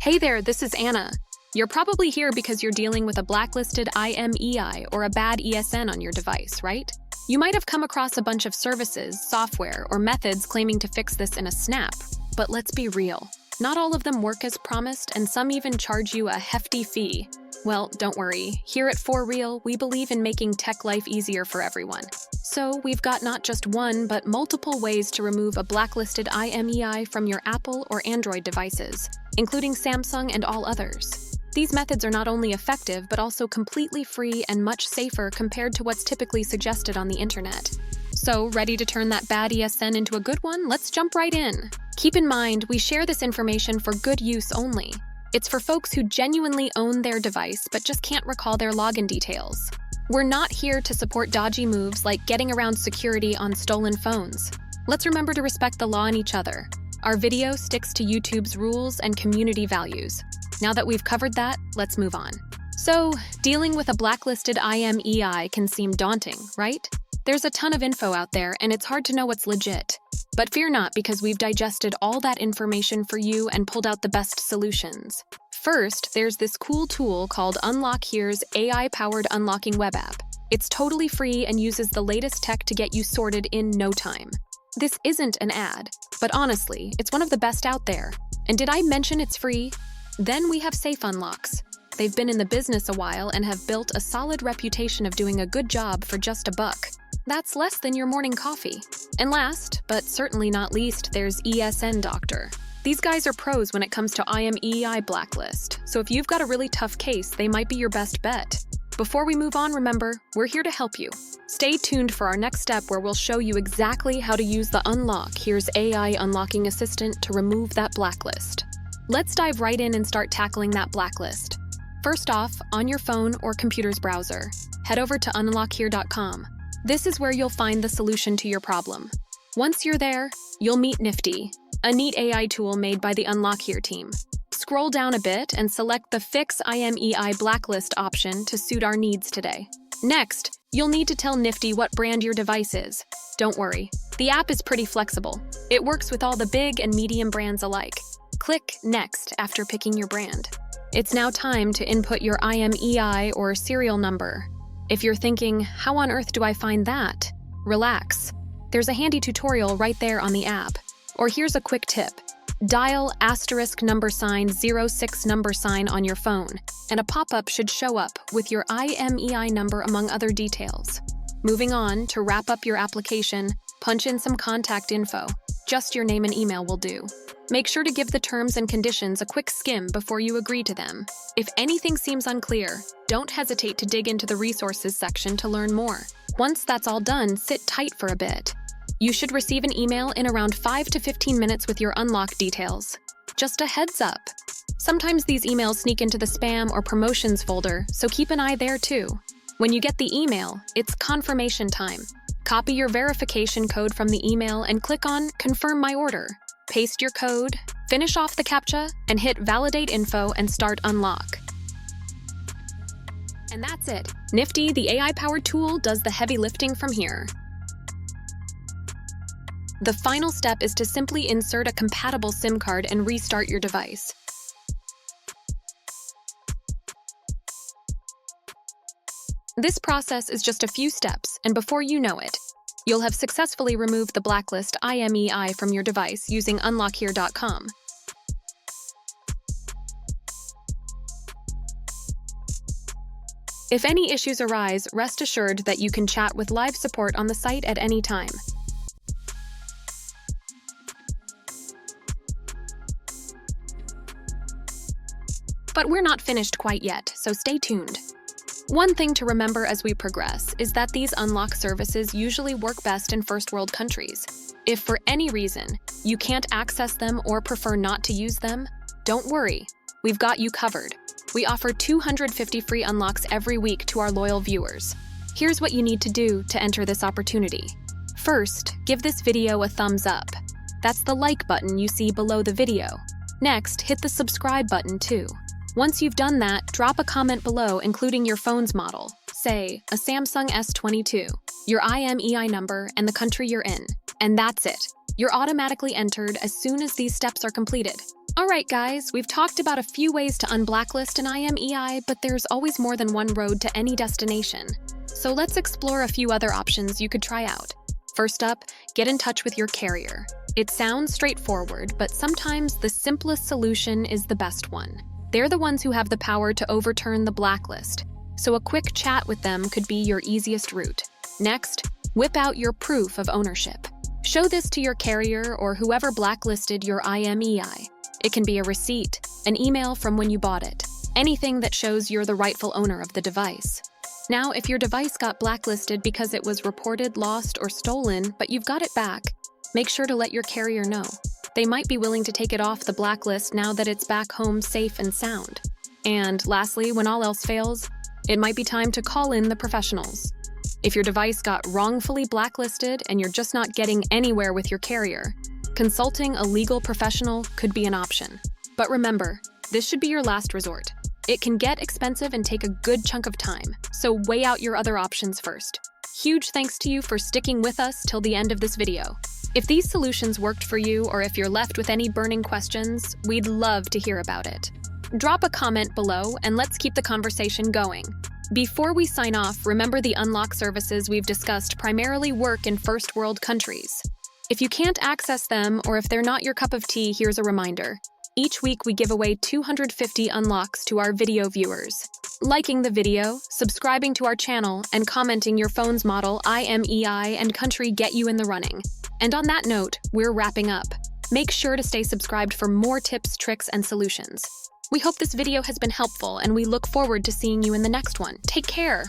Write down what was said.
Hey there, this is Anna. You're probably here because you're dealing with a blacklisted IMEI or a bad ESN on your device, right? You might have come across a bunch of services, software, or methods claiming to fix this in a snap, but let's be real. Not all of them work as promised, and some even charge you a hefty fee. Well, don't worry. Here at For Real, we believe in making tech life easier for everyone. So we've got not just one, but multiple ways to remove a blacklisted IMEI from your Apple or Android devices, including Samsung and all others. These methods are not only effective, but also completely free and much safer compared to what's typically suggested on the internet. So, ready to turn that bad ESN into a good one? Let's jump right in. Keep in mind, we share this information for good use only. It's for folks who genuinely own their device but just can't recall their login details. We're not here to support dodgy moves like getting around security on stolen phones. Let's remember to respect the law and each other. Our video sticks to YouTube's rules and community values. Now that we've covered that, let's move on. So, dealing with a blacklisted IMEI can seem daunting, right? There's a ton of info out there, and it's hard to know what's legit. But fear not, because we've digested all that information for you and pulled out the best solutions. First, there's this cool tool called Unlock Here's AI-powered unlocking web app. It's totally free and uses the latest tech to get you sorted in no time. This isn't an ad, but honestly, it's one of the best out there. And did I mention it's free? Then we have Safe Unlocks. They've been in the business a while and have built a solid reputation of doing a good job for just $1. That's less than your morning coffee. And last, but certainly not least, there's ESN Doctor. These guys are pros when it comes to IMEI blacklist, so if you've got a really tough case, they might be your best bet. Before we move on, remember, we're here to help you. Stay tuned for our next step where we'll show you exactly how to use the Unlock Here's AI Unlocking Assistant to remove that blacklist. Let's dive right in and start tackling that blacklist. First off, on your phone or computer's browser, head over to unlockhere.com. This is where you'll find the solution to your problem. Once you're there, you'll meet Nifty, a neat AI tool made by the Unlock Here team. Scroll down a bit and select the Fix IMEI Blacklist option to suit our needs today. Next, you'll need to tell Nifty what brand your device is. Don't worry, the app is pretty flexible. It works with all the big and medium brands alike. Click Next after picking your brand. It's now time to input your IMEI or serial number. If you're thinking, how on earth do I find that? Relax. There's a handy tutorial right there on the app. Or here's a quick tip. Dial *06 on your phone, and a pop-up should show up with your IMEI number among other details. Moving on, to wrap up your application, punch in some contact info. Just your name and email will do. Make sure to give the terms and conditions a quick skim before you agree to them. If anything seems unclear, don't hesitate to dig into the resources section to learn more. Once that's all done, sit tight for a bit. You should receive an email in around 5 to 15 minutes with your unlock details. Just a heads up. Sometimes these emails sneak into the spam or promotions folder, so keep an eye there too. When you get the email, it's confirmation time. Copy your verification code from the email and click on Confirm My Order. Paste your code, finish off the CAPTCHA, and hit Validate Info and start Unlock. And that's it. Nifty, the AI-powered tool, does the heavy lifting from here. The final step is to simply insert a compatible SIM card and restart your device. This process is just a few steps, and before you know it, you'll have successfully removed the blacklist IMEI from your device using unlockhere.com. If any issues arise, rest assured that you can chat with live support on the site at any time. But we're not finished quite yet, so stay tuned. One thing to remember as we progress is that these unlock services usually work best in first-world countries. If for any reason you can't access them or prefer not to use them, don't worry, we've got you covered. We offer 250 free unlocks every week to our loyal viewers. Here's what you need to do to enter this opportunity. First, give this video a thumbs up. That's the like button you see below the video. Next, hit the subscribe button too. Once you've done that, drop a comment below including your phone's model, say a Samsung S22, your IMEI number, and the country you're in. And that's it. You're automatically entered as soon as these steps are completed. Alright guys, we've talked about a few ways to unblacklist an IMEI, but there's always more than one road to any destination. So let's explore a few other options you could try out. First up, get in touch with your carrier. It sounds straightforward, but sometimes the simplest solution is the best one. They're the ones who have the power to overturn the blacklist, so a quick chat with them could be your easiest route. Next, whip out your proof of ownership. Show this to your carrier or whoever blacklisted your IMEI. It can be a receipt, an email from when you bought it, anything that shows you're the rightful owner of the device. Now, if your device got blacklisted because it was reported lost or stolen, but you've got it back, make sure to let your carrier know. They might be willing to take it off the blacklist now that it's back home safe and sound. And lastly, when all else fails, it might be time to call in the professionals. If your device got wrongfully blacklisted and you're just not getting anywhere with your carrier, consulting a legal professional could be an option. But remember, this should be your last resort. It can get expensive and take a good chunk of time, so weigh out your other options first. Huge thanks to you for sticking with us till the end of this video. If these solutions worked for you or if you're left with any burning questions, we'd love to hear about it. Drop a comment below and let's keep the conversation going. Before we sign off, remember the unlock services we've discussed primarily work in first world countries. If you can't access them or if they're not your cup of tea, here's a reminder. Each week we give away 250 unlocks to our video viewers. Liking the video, subscribing to our channel, and commenting your phone's model, IMEI, and country get you in the running. And on that note, we're wrapping up. Make sure to stay subscribed for more tips, tricks, and solutions. We hope this video has been helpful, and we look forward to seeing you in the next one. Take care!